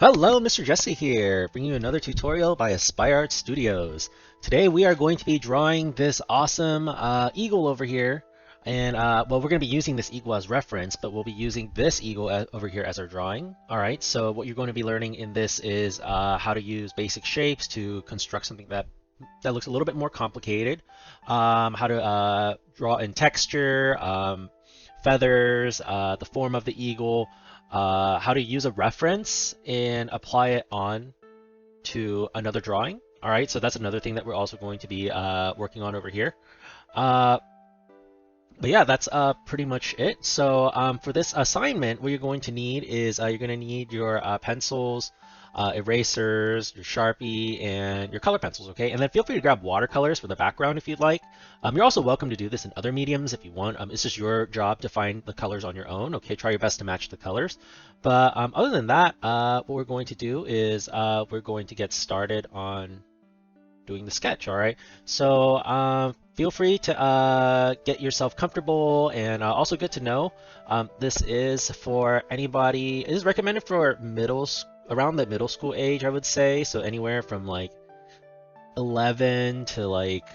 Hello, Mr. Jesse here, bringing you another tutorial by Aspire Art Studios. Today we are going to be drawing this awesome eagle over here, and well, we're going to be using this eagle as reference, but we'll be using this eagle over here as our drawing. All right, so what you're going to be learning in this is how to use basic shapes to construct something that looks a little bit more complicated, how to draw in texture, feathers, the form of the eagle, how to use a reference and apply it on to another drawing. All right, so that's another thing that we're also going to be working on over here. Uh, but yeah, that's pretty much it. So for this assignment, what you're going to need is you're going to need your pencils, erasers, your Sharpie, and your color pencils, okay? And then feel free to grab watercolors for the background if you'd like. You're also welcome to do this in other mediums if you want. It's just your job to find the colors on your own, okay? Try your best to match the colors. But other than that, what we're going to do is we're going to get started on doing the sketch, all right? So feel free to get yourself comfortable, and also good to know, this is for anybody, it is recommended for around the middle school age, I would say, so anywhere from like 11 to like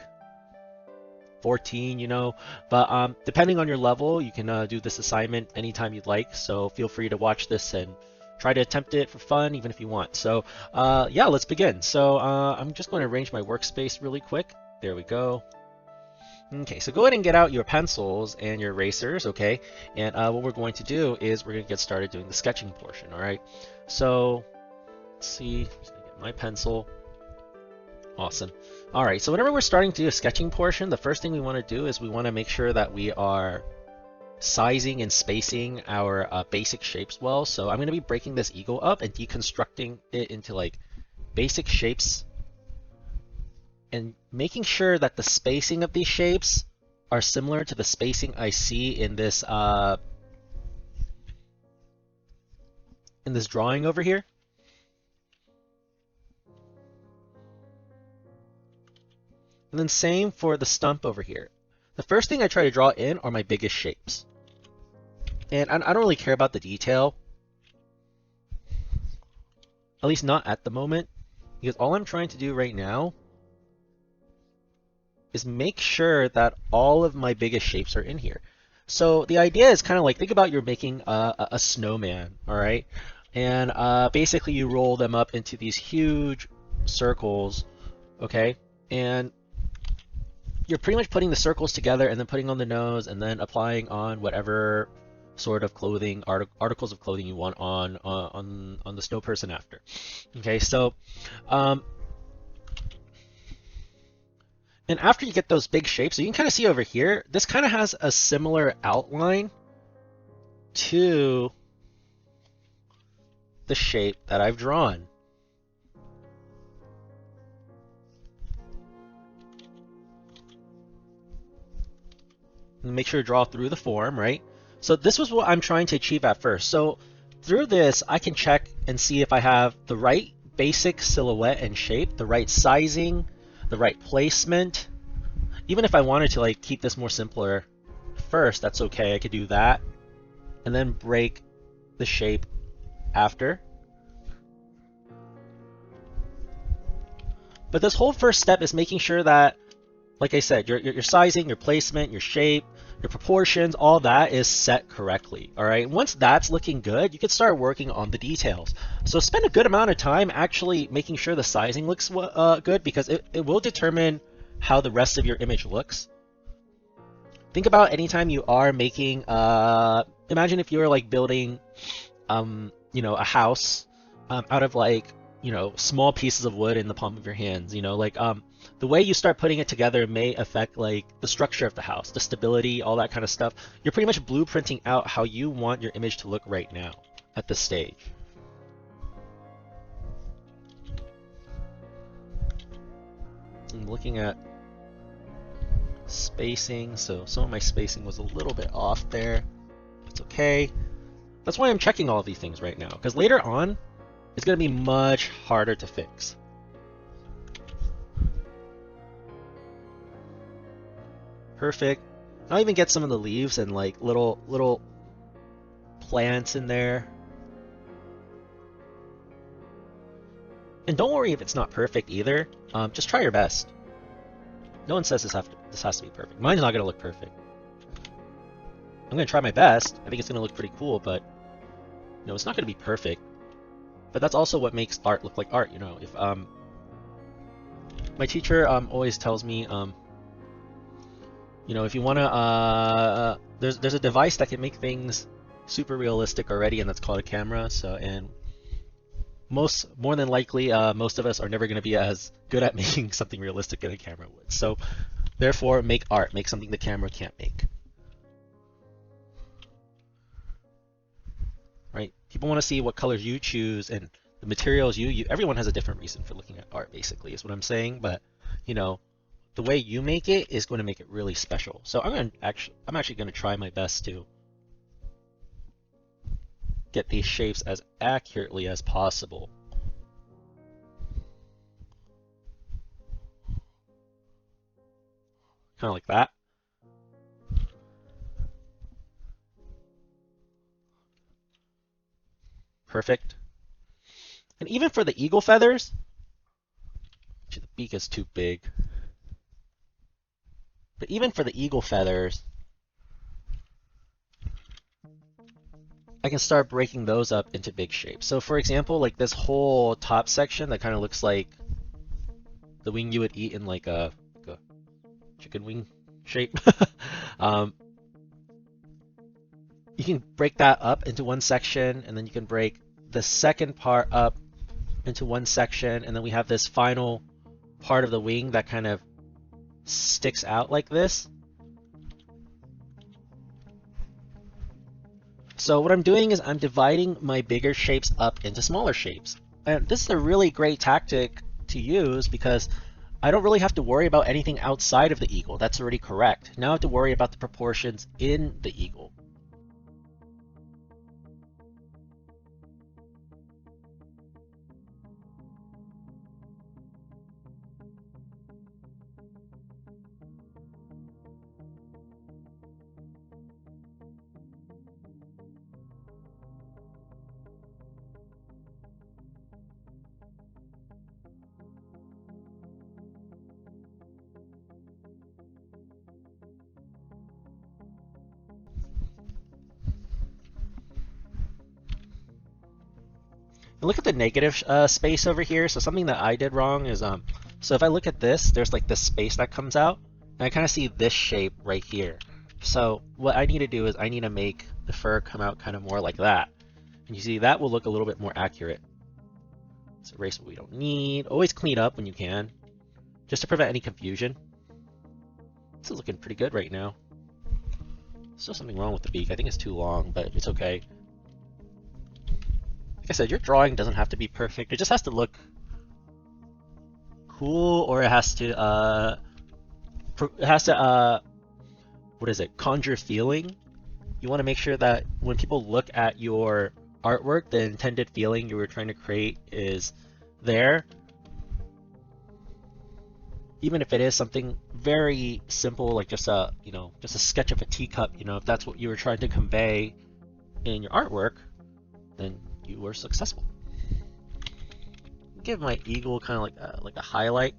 14, but depending on your level, you can do this assignment anytime you'd like, so feel free to watch this and try to attempt it for fun, even if you want. So yeah, let's begin. So I'm just going to arrange my workspace really quick. There we go. Okay, so go ahead and get out your pencils and your erasers, okay? And what we're going to do is we're going to get started doing the sketching portion, all right? So let's see, I'm just going to get my pencil. Awesome. All right, so whenever we're starting to do a sketching portion, the first thing we want to do is we want to make sure that we are sizing and spacing our basic shapes well. So I'm going to be breaking this eagle up and deconstructing it into like basic shapes and making sure that the spacing of these shapes are similar to the spacing I see in this drawing over here. And then same for the stump over here. The first thing I try to draw in are my biggest shapes. And I don't really care about the detail, at least not at the moment, because all I'm trying to do right now is make sure that all of my biggest shapes are in here. So the idea is kind of like, think about you're making a snowman, all right? And basically you roll them up into these huge circles, okay? And you're pretty much putting the circles together and then putting on the nose and then applying on whatever sort of clothing, articles of clothing you want on the snow person after. Okay, so and after you get those big shapes, so you can kind of see over here, this kind of has a similar outline to the shape that I've drawn. And make sure to draw through the form, right? So this was what I'm trying to achieve at first. So through this, I can check and see if I have the right basic silhouette and shape, the right sizing, the right placement. Even if I wanted to like keep this more simpler first, that's okay. I could do that and then break the shape after. But this whole first step is making sure that, like I said, your sizing, your placement, your shape, your proportions, all that is set correctly, all right? Once that's looking good, you can start working on the details. So spend a good amount of time actually making sure the sizing looks good, because it will determine how the rest of your image looks. Think about anytime you are making, imagine if you were like building, a house out of like, small pieces of wood in the palm of your hands, the way you start putting it together may affect like the structure of the house, the stability, all that kind of stuff. You're pretty much blueprinting out how you want your image to look right now at this stage. I'm looking at spacing, so some of my spacing was a little bit off there. It's okay. That's why I'm checking all of these things right now, because later on, it's going to be much harder to fix. Perfect. I'll even get some of the leaves and like little plants in there. And don't worry if it's not perfect either. Just try your best. No one says this has to be perfect. Mine's not going to look perfect. I'm going to try my best. I think it's going to look pretty cool, but no, it's not going to be perfect. But that's also what makes art look like art, you know. If my teacher always tells me, you know, if you want to, there's a device that can make things super realistic already, and that's called a camera. So, and more than likely, most of us are never going to be as good at making something realistic as a camera would. So, therefore, make art, make something the camera can't make. Right? People want to see what colors you choose and the materials you use. Everyone has a different reason for looking at art, basically, is what I'm saying. But, you know, the way you make it is going to make it really special. So I'm actually going to try my best to get these shapes as accurately as possible. Kind of like that. Perfect. And even for the eagle feathers, the beak is too big. But even for the eagle feathers, I can start breaking those up into big shapes. So for example, like this whole top section that kind of looks like the wing you would eat in like a chicken wing shape. You can break that up into one section, and then you can break the second part up into one section, and then we have this final part of the wing that kind of sticks out like this. So what I'm doing is I'm dividing my bigger shapes up into smaller shapes. And this is a really great tactic to use because I don't really have to worry about anything outside of the eagle. That's already correct. Now I have to worry about the proportions in the eagle. And look at the negative space over here. So something that I did wrong is, so if I look at this, there's like this space that comes out, and I kind of see this shape right here. So what I need to do is I need to make the fur come out kind of more like that. And you see that will look a little bit more accurate. Let's erase what we don't need. Always clean up when you can, just to prevent any confusion. This is looking pretty good right now. Still something wrong with the beak. I think it's too long, but it's okay. Like I said, your drawing doesn't have to be perfect. It just has to look cool, or it has to what is it? Conjure feeling. You want to make sure that when people look at your artwork, the intended feeling you were trying to create is there. Even if it is something very simple, like just a sketch of a teacup, if that's what you were trying to convey in your artwork, then you were successful. Give my eagle kind of like a highlight.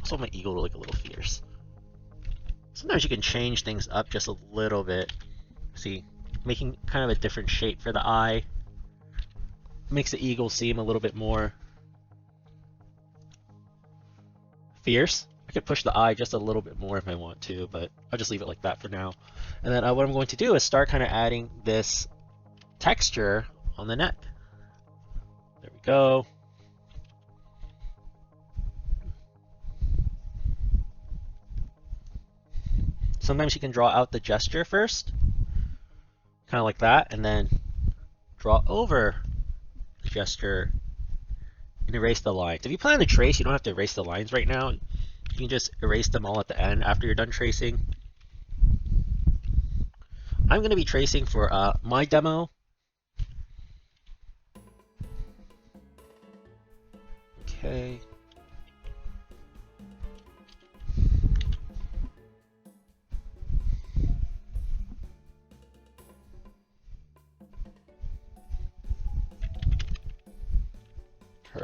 Also, my eagle to look a little fierce. Sometimes you can change things up just a little bit. See, making kind of a different shape for the eye makes the eagle seem a little bit more fierce. I could push the eye just a little bit more if I want to, but I'll just leave it like that for now. And then what I'm going to do is start kind of adding this texture on the neck. There we go. Sometimes you can draw out the gesture first, kind of like that, and then draw over the gesture and erase the lines. If you plan to trace, you don't have to erase the lines right now. You can just erase them all at the end after you're done tracing. I'm going to be tracing for my demo. Okay.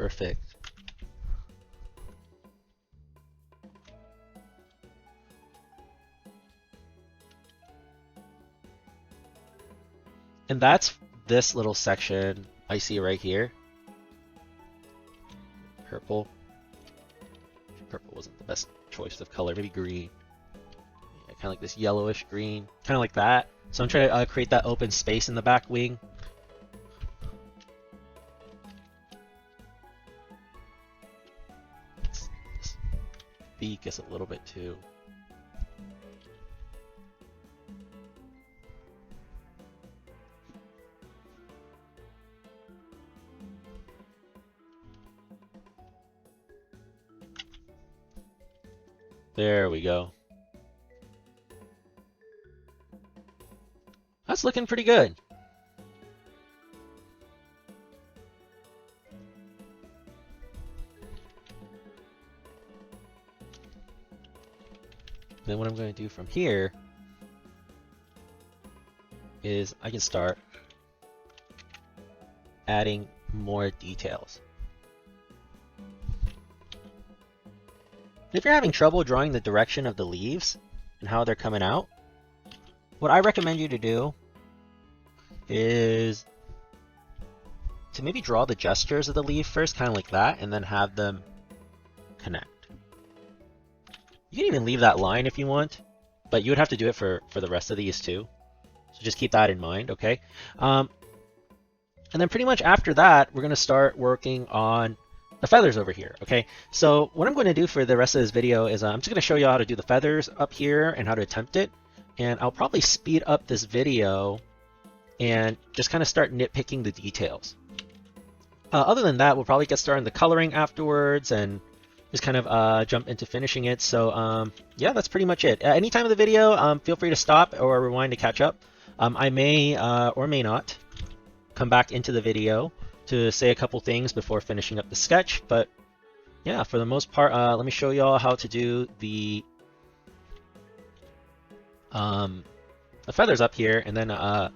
Perfect. And that's this little section I see right here. Purple. Purple wasn't the best choice of color. Maybe green. Yeah, kind of like this yellowish green. Kind of like that. So I'm trying to create that open space in the back wing. This beak is a little bit too. There we go. That's looking pretty good. Then what I'm going to do from here is I can start adding more details. If you're having trouble drawing the direction of the leaves and how they're coming out, what I recommend you to do is to maybe draw the gestures of the leaf first, kind of like that, and then have them connect. You can even leave that line if you want, but you would have to do it for the rest of these too. So just keep that in mind, okay? And then pretty much after that, we're going to start working on the feathers over here, okay? So what I'm going to do for the rest of this video is I'm just going to show you how to do the feathers up here and how to attempt it. And I'll probably speed up this video and just kind of start nitpicking the details. Other than that, we'll probably get started on the coloring afterwards and just kind of jump into finishing it. So yeah, that's pretty much it. At any time of the video, feel free to stop or rewind to catch up. I may or may not come back into the video to say a couple things before finishing up the sketch, but yeah, for the most part, let me show y'all how to do the feathers up here, and then I'll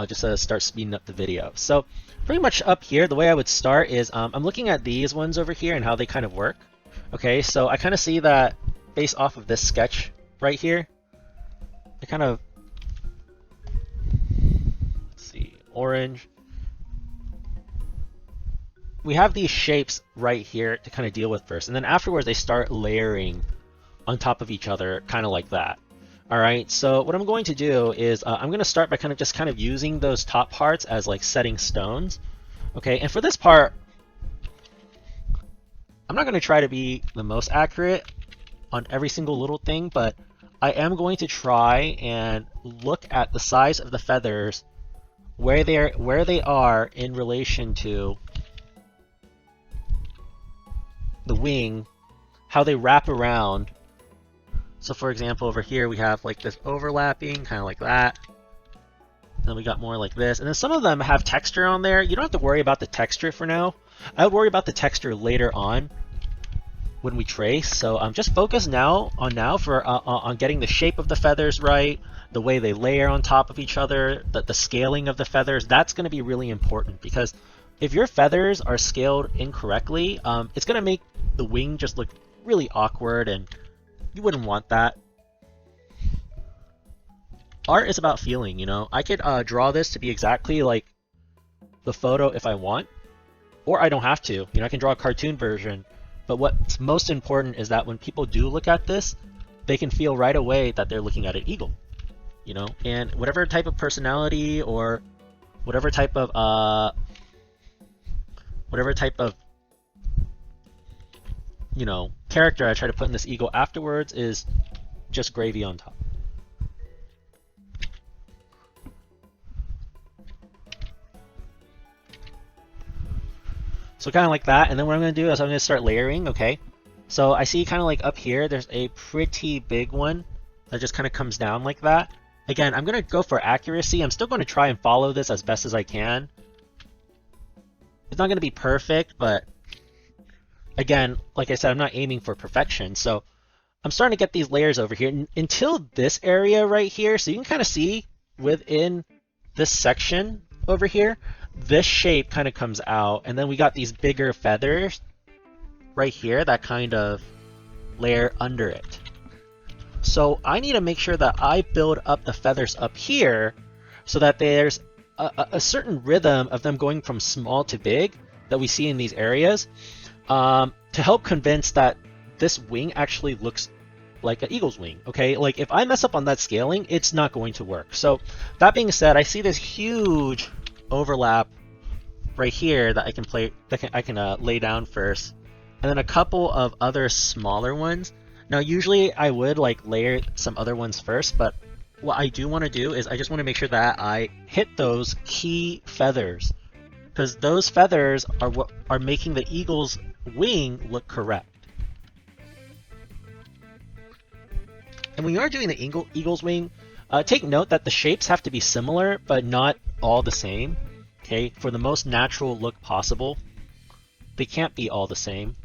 just start speeding up the video. So pretty much up here, the way I would start is I'm looking at these ones over here and how they kind of work. Okay, so I kind of see that based off of this sketch right here, I kind of, let's see, orange. We have these shapes right here to kind of deal with first, and then afterwards they start layering on top of each other, kind of like that. All right, so what I'm going to do is I'm going to start by kind of using those top parts as like setting stones. Okay, and for this part, I'm not going to try to be the most accurate on every single little thing, but I am going to try and look at the size of the feathers, where they are in relation to the wing, how they wrap around. So for example, over here we have like this overlapping, kind of like that. Then we got more like this. And then some of them have texture on there. You don't have to worry about the texture for now. I would worry about the texture later on when we trace. So just focus on getting the shape of the feathers right, the way they layer on top of each other, the scaling of the feathers. That's going to be really important, because if your feathers are scaled incorrectly, it's going to make the wing just look really awkward, and you wouldn't want that. Art is about feeling, you know. I could draw this to be exactly like the photo if I want, or I don't have to. You know, I can draw a cartoon version. But what's most important is that when people do look at this, they can feel right away that they're looking at an eagle. You know, and whatever type of personality or whatever type of you know, character I try to put in this eagle afterwards is just gravy on top. So kind of like that, and then what I'm going to do is I'm going to start layering, okay? So I see kind of like up here, there's a pretty big one that just kind of comes down like that. Again, I'm going to go for accuracy. I'm still going to try and follow this as best as I can. It's not going to be perfect, but again, like I said, I'm not aiming for perfection. So I'm starting to get these layers over here until this area right here. So you can kind of see within this section over here this shape kind of comes out, and then we got these bigger feathers right here that kind of layer under it. So I need to make sure that I build up the feathers up here so that there's a certain rhythm of them going from small to big that we see in these areas, to help convince that this wing actually looks like an eagle's wing. Okay, like if I mess up on that scaling, it's not going to work. So that being said, I see this huge overlap right here that I can lay down first, and then a couple of other smaller ones. Now usually I would like layer some other ones first, but what I do want to do is I just want to make sure that I hit those key feathers, because those feathers are what are making the eagle's wing look correct. And when you are doing the eagle's wing, take note that the shapes have to be similar, but not all the same. Okay, for the most natural look possible, they can't be all the same.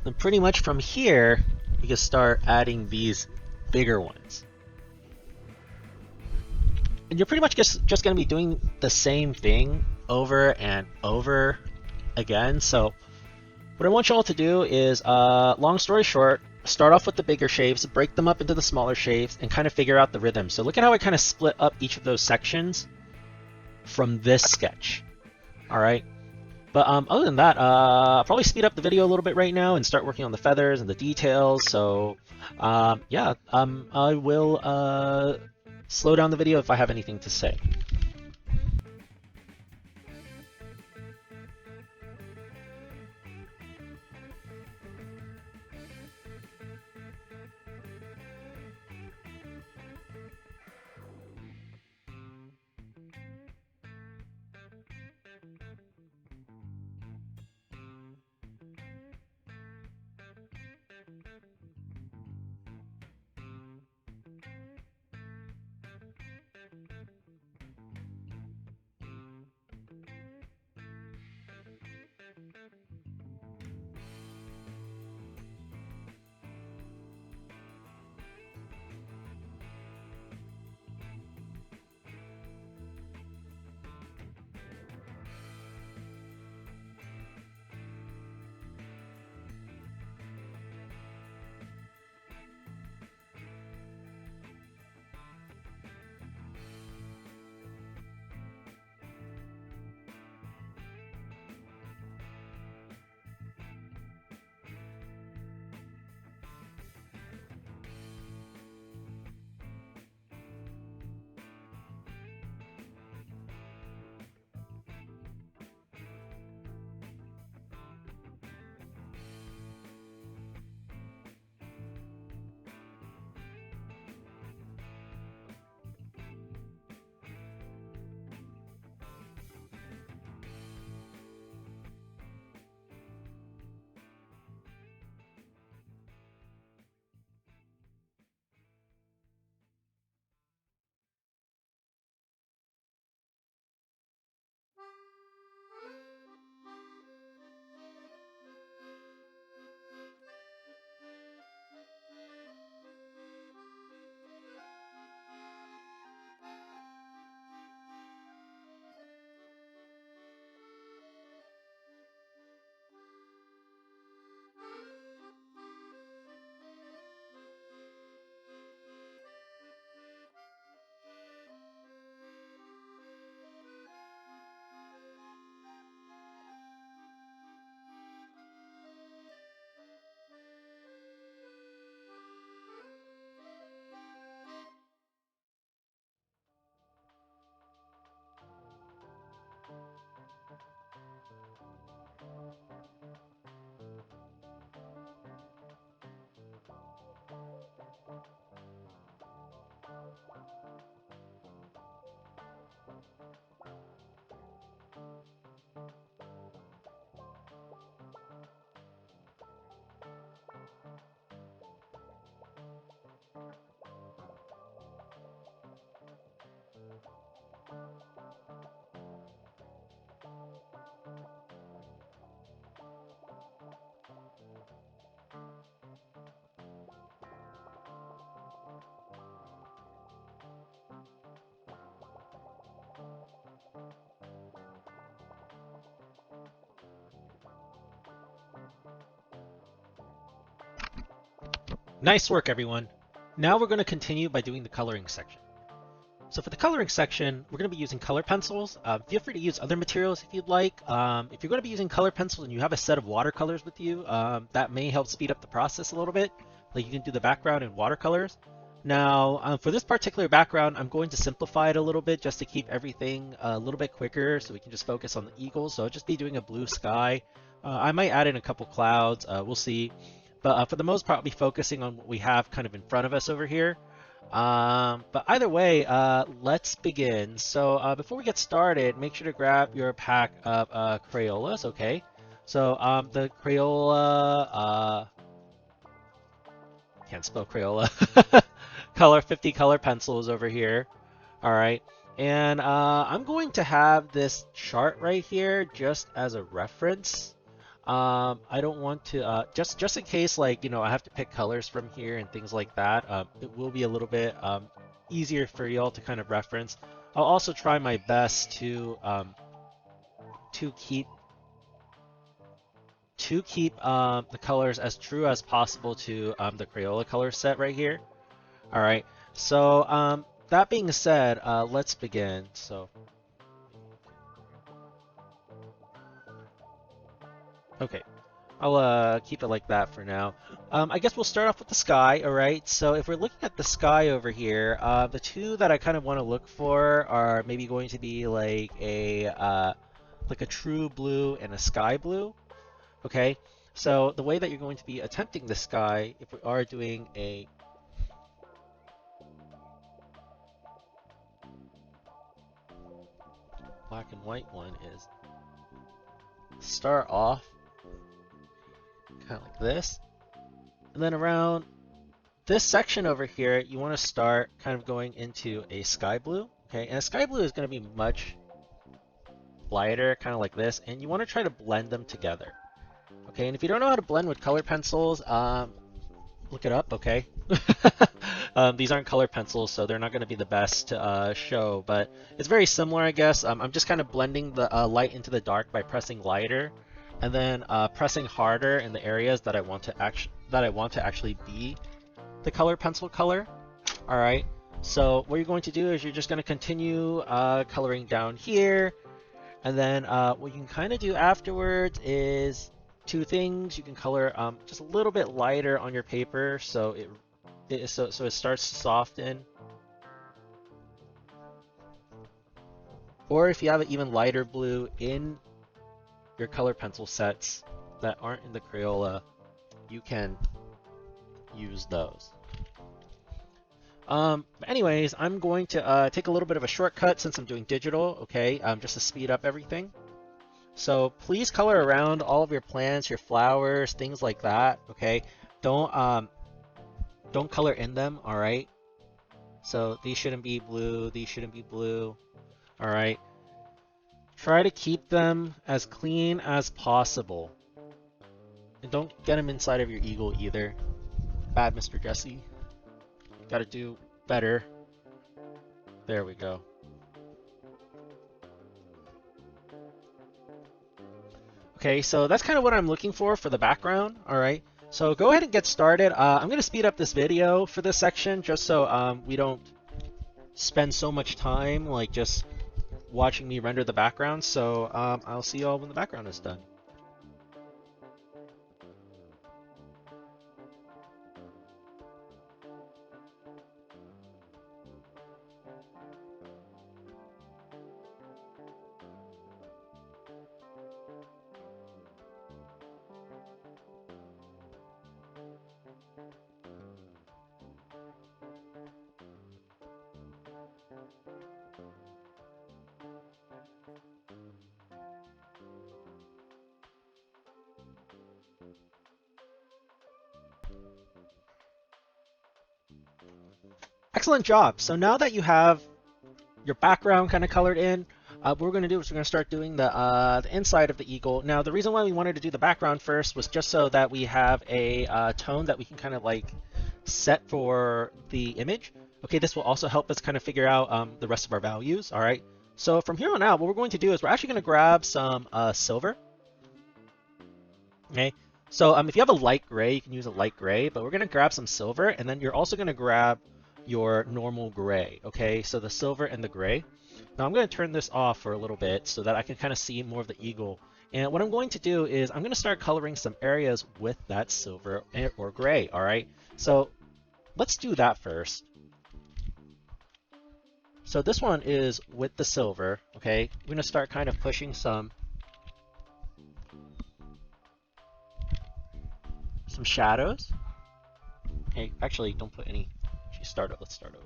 Then pretty much from here, we can start adding these bigger ones. And you're pretty much just going to be doing the same thing over and over again. So what I want you all to do is, long story short, start off with the bigger shapes, break them up into the smaller shapes, and kind of figure out the rhythm. So look at how I kind of split up each of those sections from this sketch. All right. But other than that, I'll probably speed up the video a little bit right now and start working on the feathers and the details. So yeah, I will slow down the video if I have anything to say. Nice work, everyone. Now we're going to continue by doing the coloring section. So for the coloring section, we're going to be using color pencils. Feel free to use other materials if you'd like. If you're going to be using color pencils and you have a set of watercolors with you, that may help speed up the process a little bit. Like you can do the background in watercolors. Now, for this particular background, I'm going to simplify it a little bit just to keep everything a little bit quicker so we can just focus on the eagles. So I'll just be doing a blue sky. I might add in a couple clouds, we'll see. But for the most part, I'll be focusing on what we have kind of in front of us over here. But either way, let's begin. So before we get started, make sure to grab your pack of Crayolas, okay? So the Crayola, can't spell Crayola, color 50 color pencils over here. All right, and I'm going to have this chart right here just as a reference. I don't want to just in case, like, you know, I have to pick colors from here and things like that. It will be a little bit easier for y'all to kind of reference. I'll also try my best to keep the colors as true as possible to the Crayola color set right here. All right. So that being said, let's begin. So. Okay, I'll keep it like that for now. I guess we'll start off with the sky, all right? So if we're looking at the sky over here, the two that I kind of want to look for are maybe going to be like a true blue and a sky blue, okay? So the way that you're going to be attempting the sky, if we are doing a black and white one, is start off kind of like this. And then around this section over here, you want to start kind of going into a sky blue. Okay, and a sky blue is going to be much lighter, kind of like this. And you want to try to blend them together. Okay, and if you don't know how to blend with color pencils, look it up, okay? These aren't color pencils, so they're not going to be the best to show, but it's very similar, I guess. I'm just kind of blending the light into the dark by pressing lighter, and then pressing harder in the areas that I want to actually be the color pencil color. All right. So what you're going to do is you're just going to continue coloring down here, and then what you can kind of do afterwards is two things. You can color just a little bit lighter on your paper, so it starts to soften. Or if you have an even lighter blue in your color pencil sets that aren't in the Crayola, you can use those. Anyways, I'm going to take a little bit of a shortcut since I'm doing digital, okay, just to speed up everything. So please color around all of your plants, your flowers, things like that, okay? Don't color in them, all right? So these shouldn't be blue, these shouldn't be blue, all right? Try to keep them as clean as possible. And don't get them inside of your eagle either. Bad, Mr. Jesse. Gotta do better. There we go. Okay, so that's kind of what I'm looking for the background, all right? So go ahead and get started. I'm going to speed up this video for this section just so we don't spend so much time like just watching me render the background. So I'll see you all when the background is done. Excellent job. So now that you have your background kind of colored in, what we're going to do is we're going to start doing the inside of the eagle. Now, the reason why we wanted to do the background first was just so that we have a tone that we can kind of like set for the image. Okay, this will also help us kind of figure out the rest of our values. All right. So from here on out, what we're going to do is we're actually going to grab some silver. Okay. So if you have a light gray, you can use a light gray, but we're going to grab some silver, and then you're also going to grab your normal gray, okay? So the silver and the gray. Now I'm going to turn this off for a little bit so that I can kind of see more of the eagle. And what I'm going to do is I'm going to start coloring some areas with that silver or gray, all right? So let's do that first. So this one is with the silver, okay? We're going to start kind of pushing some shadows. Hey, actually, don't put any. Let's start over.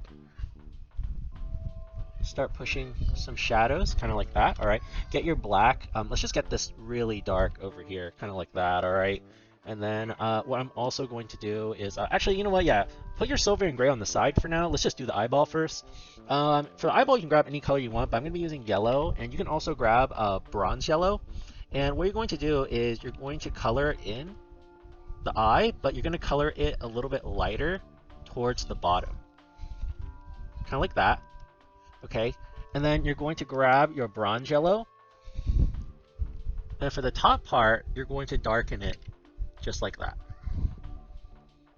Start pushing some shadows, kind of like that. All right. Get your black. Let's just get this really dark over here, kind of like that. All right. And then what I'm also going to do is actually, you know what? Yeah, put your silver and gray on the side for now. Let's just do the eyeball first. For the eyeball, you can grab any color you want, but I'm going to be using yellow, and you can also grab bronze yellow. And what you're going to do is you're going to color in the eye, but you're going to color it a little bit lighter towards the bottom. Kind of like that. Okay. And then you're going to grab your bronze yellow. And for the top part, you're going to darken it just like that.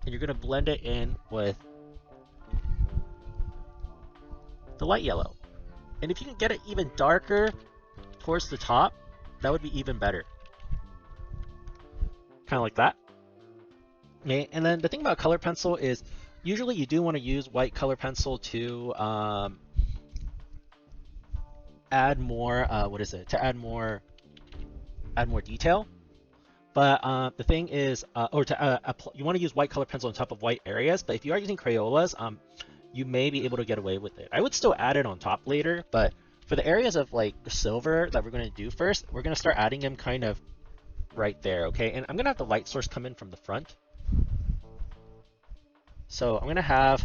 And you're going to blend it in with the light yellow. And if you can get it even darker towards the top, that would be even better. Kind of like that. Okay, and then the thing about color pencil is usually you do want to use white color pencil to add more to add more detail. But the thing is, you want to use white color pencil on top of white areas, but if you are using Crayolas, you may be able to get away with it. I would still add it on top later, but for the areas of like the silver that we're going to do first, we're going to start adding them kind of right there, okay? And I'm going to have the light source come in from the front. So I'm going to have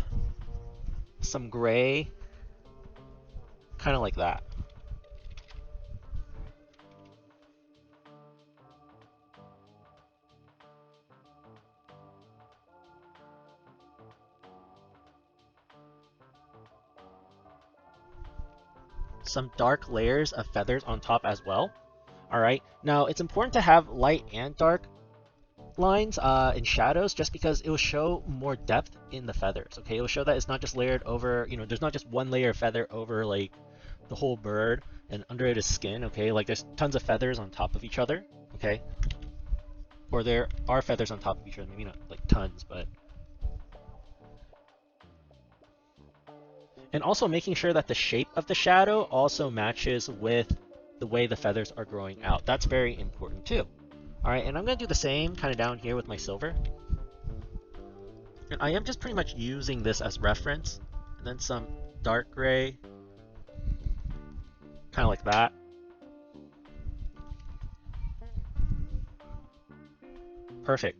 some gray, kind of like that. Some dark layers of feathers on top as well. All right, now it's important to have light and dark lines and shadows just because it will show more depth in the feathers. Okay, it will show that it's not just layered over, there's not just one layer of feather over like the whole bird and under it is skin. Okay, like there's tons of feathers on top of each other. Okay, or there are feathers on top of each other, maybe not like tons, but. And also making sure that the shape of the shadow also matches with the way the feathers are growing out. That's very important too. All right, and I'm going to do the same kind of down here with my silver. And I am just pretty much using this as reference. And then some dark gray, kind of like that. Perfect.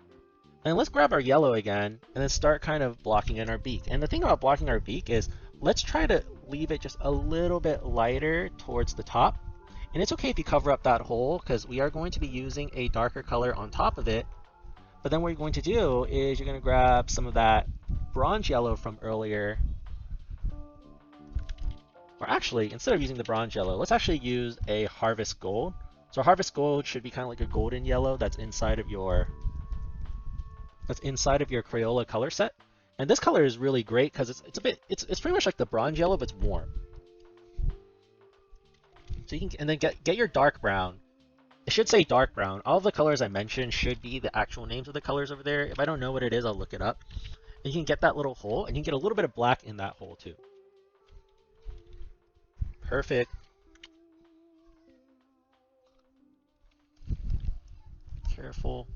And let's grab our yellow again and then start kind of blocking in our beak. And the thing about blocking our beak is let's try to leave it just a little bit lighter towards the top. And it's okay if you cover up that hole because we are going to be using a darker color on top of it. But then what you're going to do is you're going to grab some of that bronze yellow from earlier. Or actually, instead of using the bronze yellow, let's actually use a harvest gold. So harvest gold should be kind of like a golden yellow that's inside of your Crayola color set. And this color is really great because it's pretty much like the bronze yellow, but it's warm. So you can, and then get your dark brown. It should say dark brown. All of the colors I mentioned should be the actual names of the colors over there. If I don't know what it is, I'll look it up. And you can get that little hole, and you can get a little bit of black in that hole too. Perfect. Careful.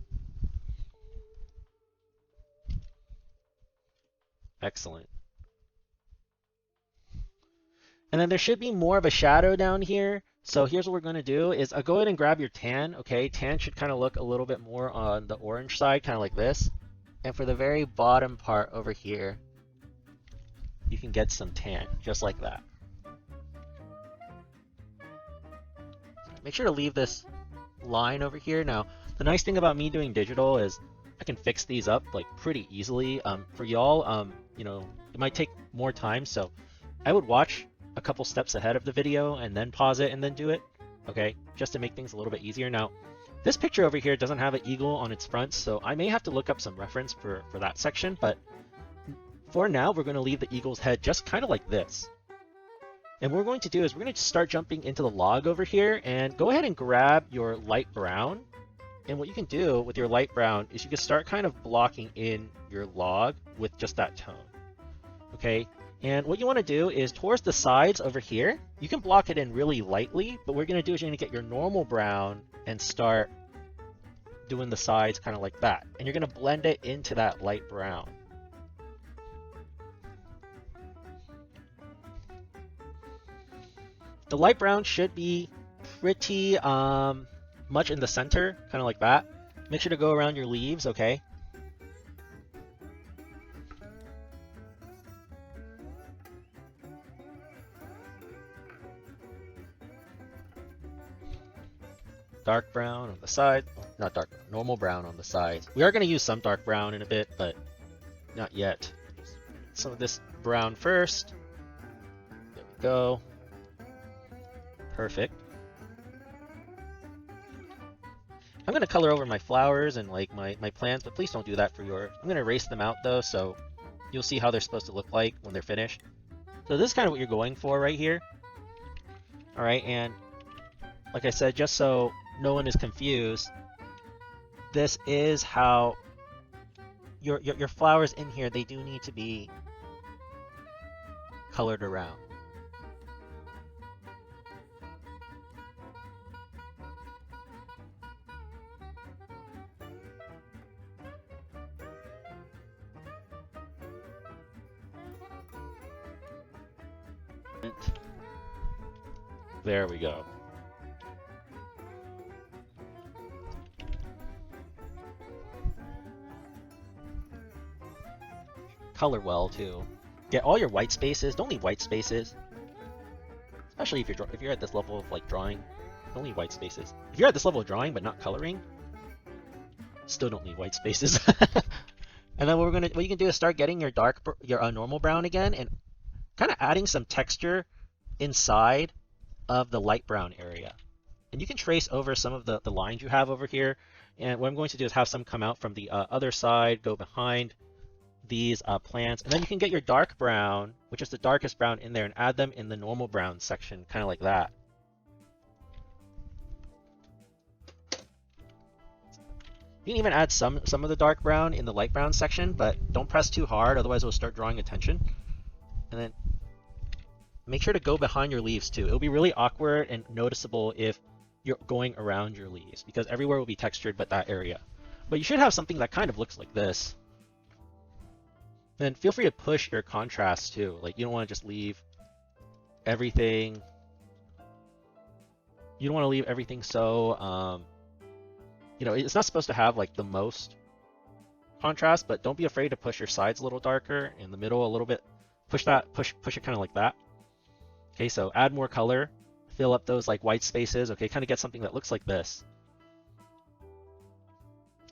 Excellent. And then there should be more of a shadow down here. So here's what we're going to do is go ahead and grab your tan. Okay, tan should kind of look a little bit more on the orange side, kind of like this. And for the very bottom part over here, you can get some tan, just like that. Make sure to leave this line over here. Now, the nice thing about me doing digital is I can fix these up like pretty easily. For y'all, it might take more time, so I would watch a couple steps ahead of the video and then pause it and then do it, okay, just to make things a little bit easier. Now, This picture over here doesn't have an eagle on its front, so I may have to look up some reference for that section, but for now, we're going to leave the eagle's head just kind of like this. And what we're going to do is we're going to start jumping into the log over here, and go ahead and grab your light brown. And what you can do with your light brown is you can start kind of blocking in your log with just that tone. Okay, and what you want to do is towards the sides over here, you can block it in really lightly, but what we're going to do is you're going to get your normal brown and start doing the sides kind of like that. And you're going to blend it into that light brown. The light brown should be pretty much in the center, kind of like that. Make sure to go around your leaves, okay? Dark brown on the side, not dark, normal brown on the sides. We are going to use some dark brown in a bit, but not yet. Some of this brown first. There we go. Perfect. I'm going to color over my flowers and like my plants, but please don't do that for your... I'm going to erase them out though, so you'll see how they're supposed to look like when they're finished. So this is kind of what you're going for right here. Alright, and like I said, just so no one is confused, this is how your flowers in here, they do need to be colored around. There we go. Color well too. Get all your white spaces. Don't leave white spaces. Especially if you're at this level of like drawing. Don't leave white spaces. If you're at this level of drawing but not coloring, still don't leave white spaces. And then what you can do is start getting your normal brown again and kind of adding some texture inside of the light brown area. And you can trace over some of the lines you have over here. And what I'm going to do is have some come out from the other side, go behind these plants. And then you can get your dark brown, which is the darkest brown in there, and add them in the normal brown section, kind of like that. You can even add some of the dark brown in the light brown section, but don't press too hard, otherwise it'll start drawing attention. And then make sure to go behind your leaves too. It'll be really awkward and noticeable if you're going around your leaves, because everywhere will be textured but that area. But you should have something that kind of looks like this. Then feel free to push your contrast too. Like, you don't want to just leave everything. You don't want to leave everything so, you know, it's not supposed to have like the most contrast, but don't be afraid to push your sides a little darker, in the middle a little bit. Push it kind of like that. Okay, so add more color, fill up those like white spaces. Okay, kind of get something that looks like this.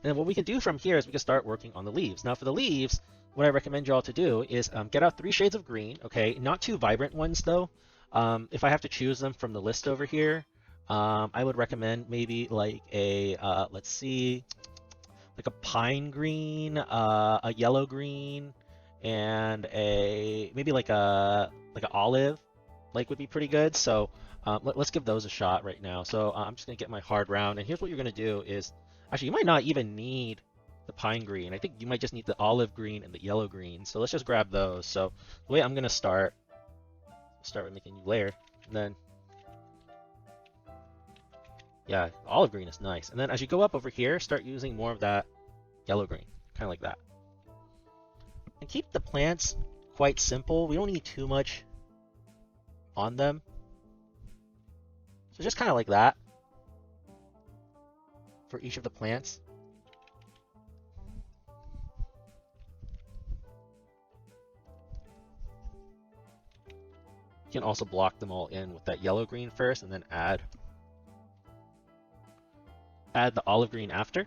And what we can do from here is we can start working on the leaves. Now for the leaves, what I recommend you all to do is get out 3 shades of green. Okay, not too vibrant ones though. If I have to choose them from the list over here, I would recommend maybe like a, let's see, like a pine green, a yellow green, and maybe like an olive, like would be pretty good. So let's give those a shot right now. So I'm just gonna get my hard round, and here's what you're gonna do is, actually you might not even need the pine green. I think you might just need the olive green and the yellow green. So let's just grab those. So the way I'm gonna start with making a new layer, and then yeah, olive green is nice. And then as you go up over here, start using more of that yellow green, kind of like that. And keep the plants quite simple. We don't need too much on them. So just kind of like that for each of the plants. You can also block them all in with that yellow green first, and then add the olive green after.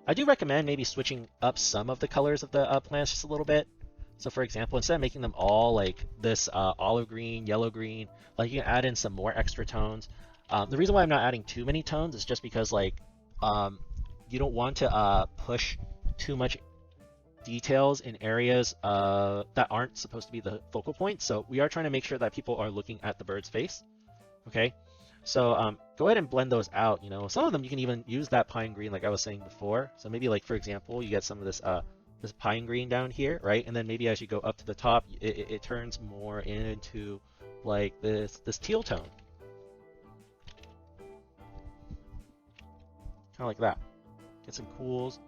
I do recommend maybe switching up some of the colors of the plants just a little bit. So for example, instead of making them all like this olive green, yellow green, like you can add in some more extra tones. The reason why I'm not adding too many tones is just because like you don't want to push too much details in areas that aren't supposed to be the focal point. So we are trying to make sure that people are looking at the bird's face. Okay, so go ahead and blend those out. You know, some of them you can even use that pine green like I was saying before. So maybe like for example, you get some of this pine green down here, right? And then maybe as you go up to the top, it turns more into like this teal tone, kind of like that. Get some cools.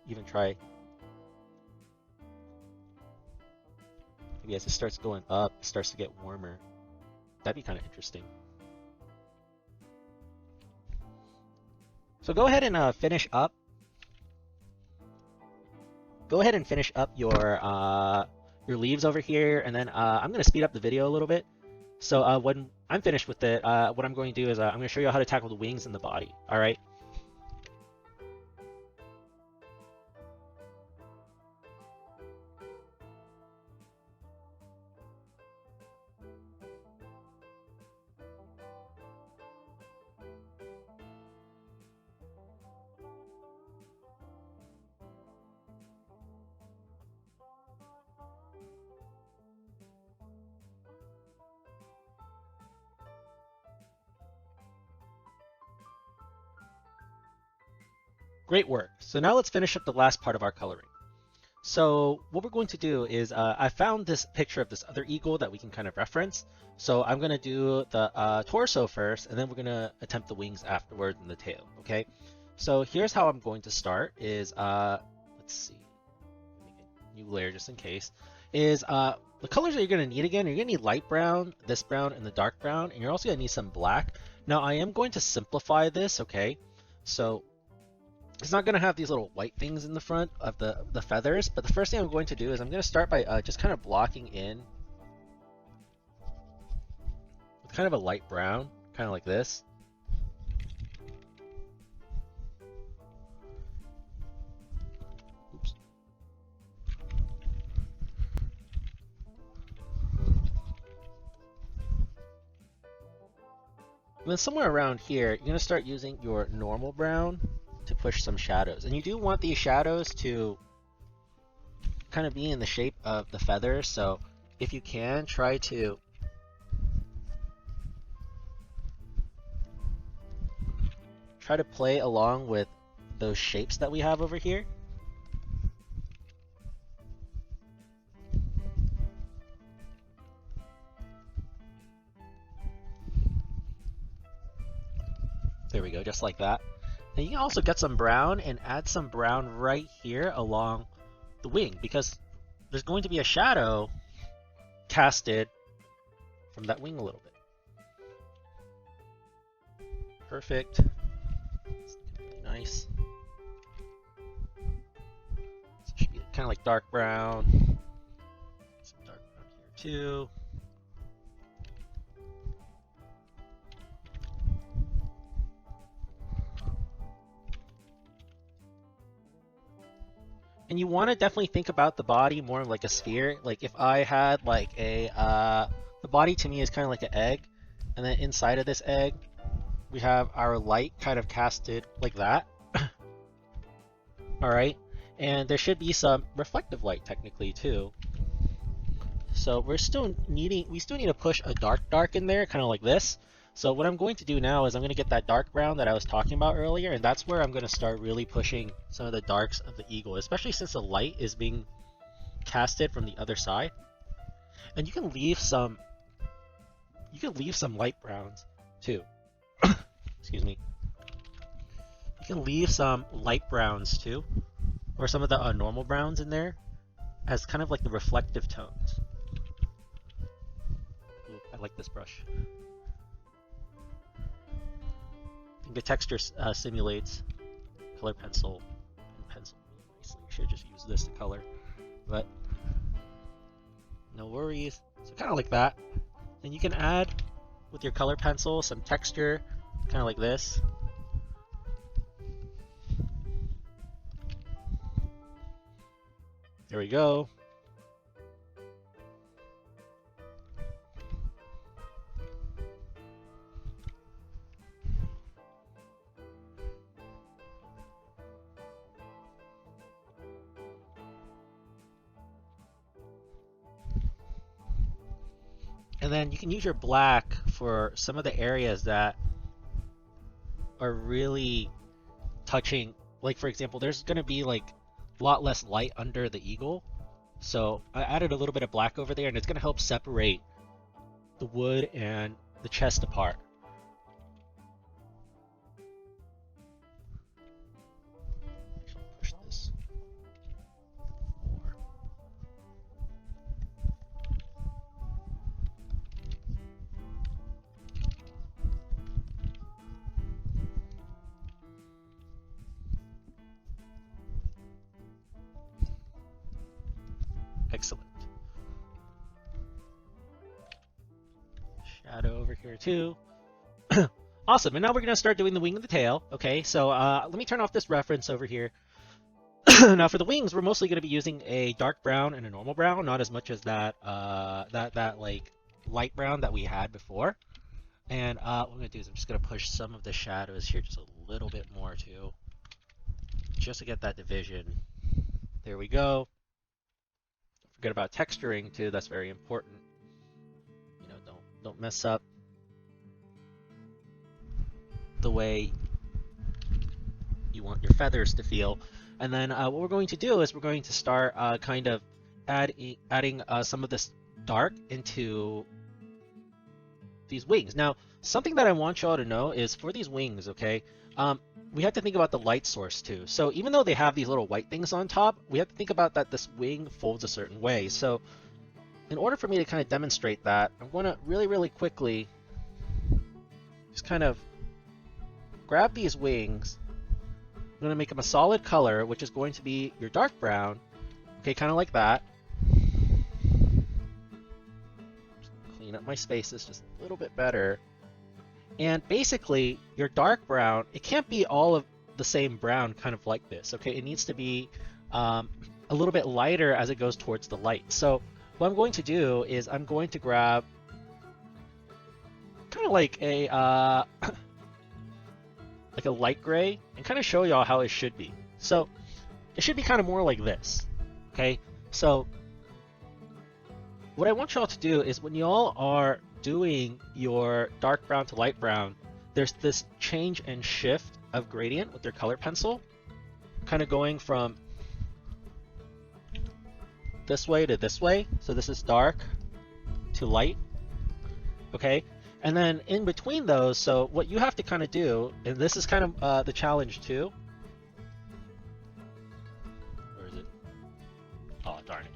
Even try maybe as it starts going up, it starts to get warmer. That'd be kind of interesting. So go ahead and finish up. Go ahead and finish up your leaves over here, and then I'm gonna speed up the video a little bit. So when I'm finished with it, what I'm going to do is I'm going to show you how to tackle the wings and the body. All right. Great work. So now let's finish up the last part of our coloring. So what we're going to do is I found this picture of this other eagle that we can kind of reference. So I'm going to do the torso first, and then we're going to attempt the wings afterwards and the tail, okay? So here's how I'm going to start is, let's see, make a new layer just in case, is the colors that you're going to need again, you're going to need light brown, this brown, and the dark brown, and you're also going to need some black. Now I am going to simplify this, okay? So it's not going to have these little white things in the front of the feathers, but the first thing I'm going to do is I'm going to start by just kind of blocking in with kind of a light brown, kind of like this. Oops. And then somewhere around here, you're going to start using your normal brown to push some shadows. And you do want these shadows to kind of be in the shape of the feathers, so if you can, try to play along with those shapes that we have over here. There we go, just like that. And you can also get some brown and add some brown right here along the wing, because there's going to be a shadow casted from that wing a little bit. Perfect. It's really nice. So it should be kind of like dark brown. Some dark brown here too. And you want to definitely think about the body more like a sphere. Like if I had like the body to me is kind of like an egg, and then inside of this egg, we have our light kind of casted like that. All right, and there should be some reflective light technically too. So we still need to push a dark in there, kind of like this. So what I'm going to do now is I'm going to get that dark brown that I was talking about earlier, and that's where I'm going to start really pushing some of the darks of the eagle, especially since the light is being casted from the other side. And you can leave some light browns too. Excuse me. You can leave some light browns too, or some of the normal browns in there as kind of like the reflective tones. Ooh, I like this brush. The texture simulates color pencil and pencil really nicely. You should just use this to color, but no worries. So kind of like that. And you can add with your color pencil some texture, kind of like this. There we go. And then you can use your black for some of the areas that are really touching. Like for example, there's going to be like a lot less light under the eagle. So I added a little bit of black over there, and it's going to help separate the wood and the chest apart. Push this more. Excellent. Shadow over here too. Awesome, and now we're going to start doing the wing and the tail. Okay, so let me turn off this reference over here. Now for the wings, we're mostly going to be using a dark brown and a normal brown, not as much as that that like light brown that we had before. And what I'm going to do is I'm just going to push some of the shadows here just a little bit more too, just to get that division. There we go. Don't forget about texturing too. That's very important. You know, don't mess up the way you want your feathers to feel. And then what we're going to do is we're going to start kind of adding some of this dark into these wings. Now, something that I want y'all to know is for these wings, okay, we have to think about the light source too. So even though they have these little white things on top, we have to think about that this wing folds a certain way. So in order for me to kind of demonstrate that, I'm going to really quickly just kind of grab these wings. I'm going to make them a solid color, which is going to be your dark brown. Okay, kind of like that. Just clean up my spaces just a little bit better. And basically, your dark brown, it can't be all of the same brown kind of like this, okay? It needs to be a little bit lighter as it goes towards the light. So what I'm going to do is I'm going to grab kind of like a like a light gray and kind of show y'all how it should be. So it should be kind of more like this, okay? So what I want y'all to do is when y'all are doing your dark brown to light brown, there's this change and shift of gradient with your color pencil, kind of going from this way to this way. So this is dark to light, okay? And then in between those, so what you have to kind of do, and this is kind of the challenge too. Where is it? Oh, darn it.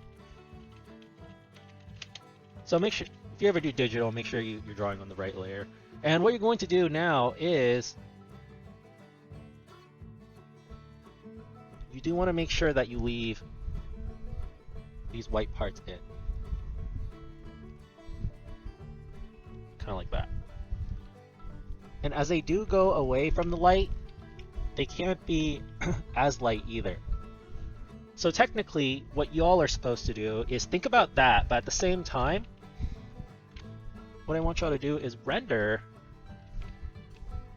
So make sure, if you ever do digital, make sure you're drawing on the right layer. And what you're going to do now is, you do want to make sure that you leave these white parts in. Kind of like that. And as they do go away from the light, they can't be as light either. So technically, what y'all are supposed to do is think about that, but at the same time, what I want y'all to do is render.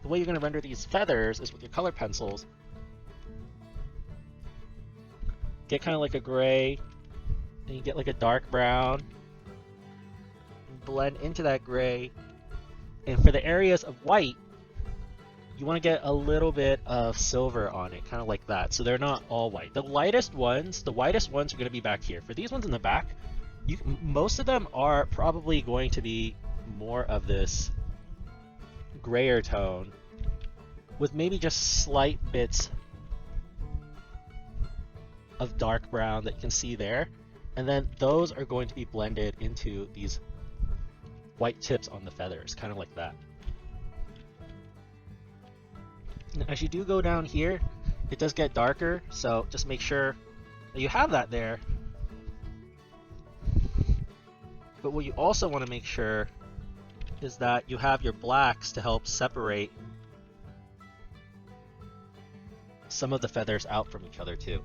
The way you're going to render these feathers is with your color pencils. Get kind of like a gray, and you get like a dark brown, and blend into that gray. And for the areas of white, you want to get a little bit of silver on it, kind of like that. So they're not all white. The whitest ones are going to be back here. For these ones in the back, most of them are probably going to be more of this grayer tone with maybe just slight bits of dark brown that you can see there. And then those are going to be blended into these white tips on the feathers, kind of like that. And as you do go down here, it does get darker, so just make sure that you have that there. But what you also want to make sure is that you have your blacks to help separate some of the feathers out from each other too.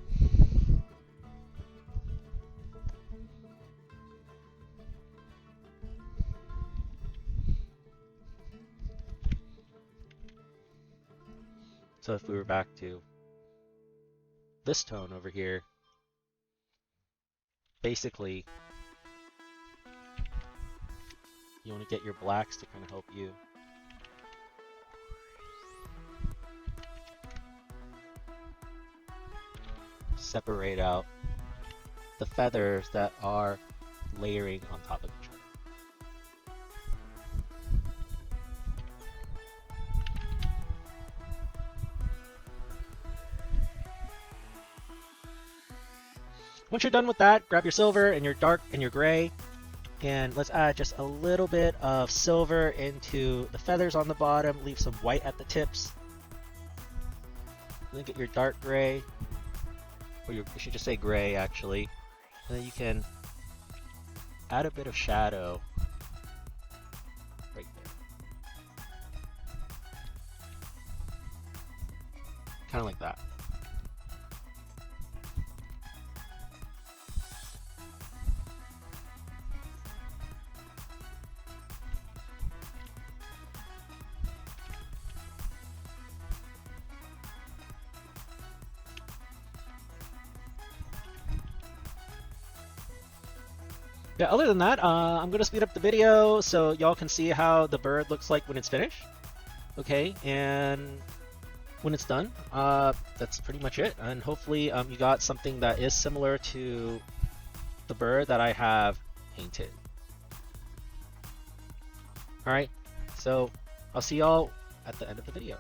So if we were back to this tone over here, basically You want to get your blacks to kind of help you. Separate out the feathers that are layering on top of each other. Once you're done with that, grab your silver and your dark and your gray, and let's add just a little bit of silver into the feathers on the bottom. Leave some white at the tips. Then get your dark gray, or you should just say gray actually, and then you can add a bit of shadow right there. Kind of like that. Yeah, other than that, I'm going to speed up the video so y'all can see how the bird looks like when it's finished. Okay, and when it's done, that's pretty much it. And hopefully you got something that is similar to the bird that I have painted. Alright, so I'll see y'all at the end of the video.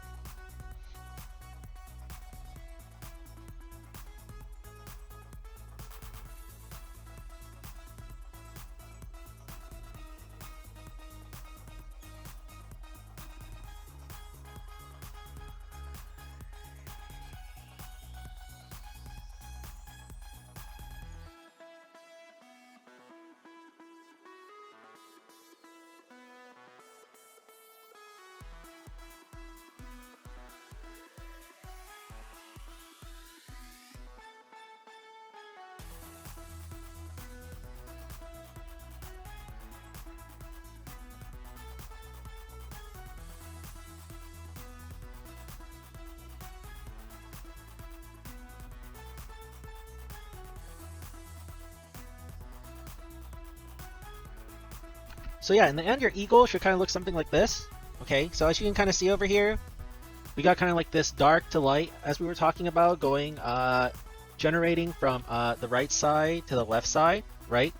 So yeah, in the end, your eagle should kind of look something like this. Okay, so as you can kind of see over here, we got kind of like this dark to light, as we were talking about, going, generating from the right side to the left side, right?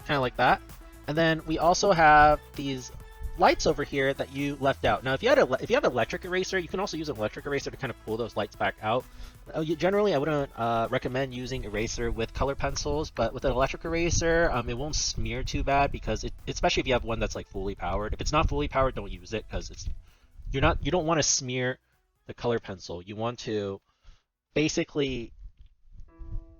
Kind of like that. And then we also have these lights over here that you left out. Now, if you have an electric eraser, you can also use an electric eraser to kind of pull those lights back out. Generally, I wouldn't recommend using eraser with color pencils, but with an electric eraser, it won't smear too bad because especially if you have one that's like fully powered. If it's not fully powered, don't use it because you don't want to smear the color pencil. You want to basically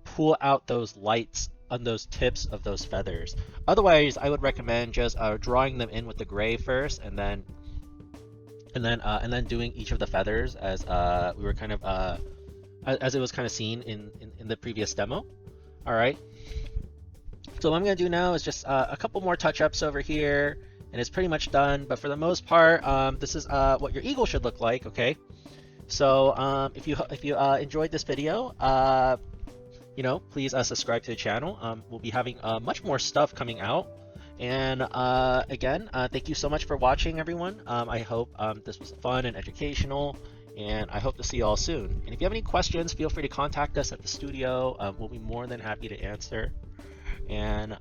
pull out those lights on those tips of those feathers. Otherwise, I would recommend just drawing them in with the gray first, and then doing each of the feathers as we were kind of as it was kind of seen in the previous demo. All right. So what I'm gonna do now is just a couple more touch-ups over here, and it's pretty much done. But for the most part, this is what your eagle should look like. Okay. So if you enjoyed this video, please subscribe to the channel. We'll be having much more stuff coming out. And again, thank you so much for watching, everyone. I hope this was fun and educational, and I hope to see you all soon. And if you have any questions, feel free to contact us at the studio. We'll be more than happy to answer. And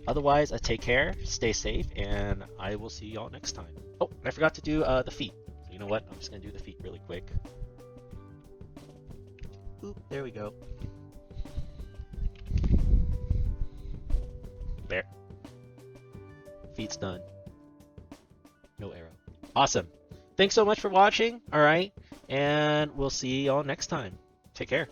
otherwise, take care, stay safe, and I will see y'all next time. Oh, I forgot to do the feet. So you know what? I'm just going to do the feet really quick. Oop, there we go. There. Feet's done. No arrow. Awesome. Thanks so much for watching. All right. And we'll see y'all next time. Take care.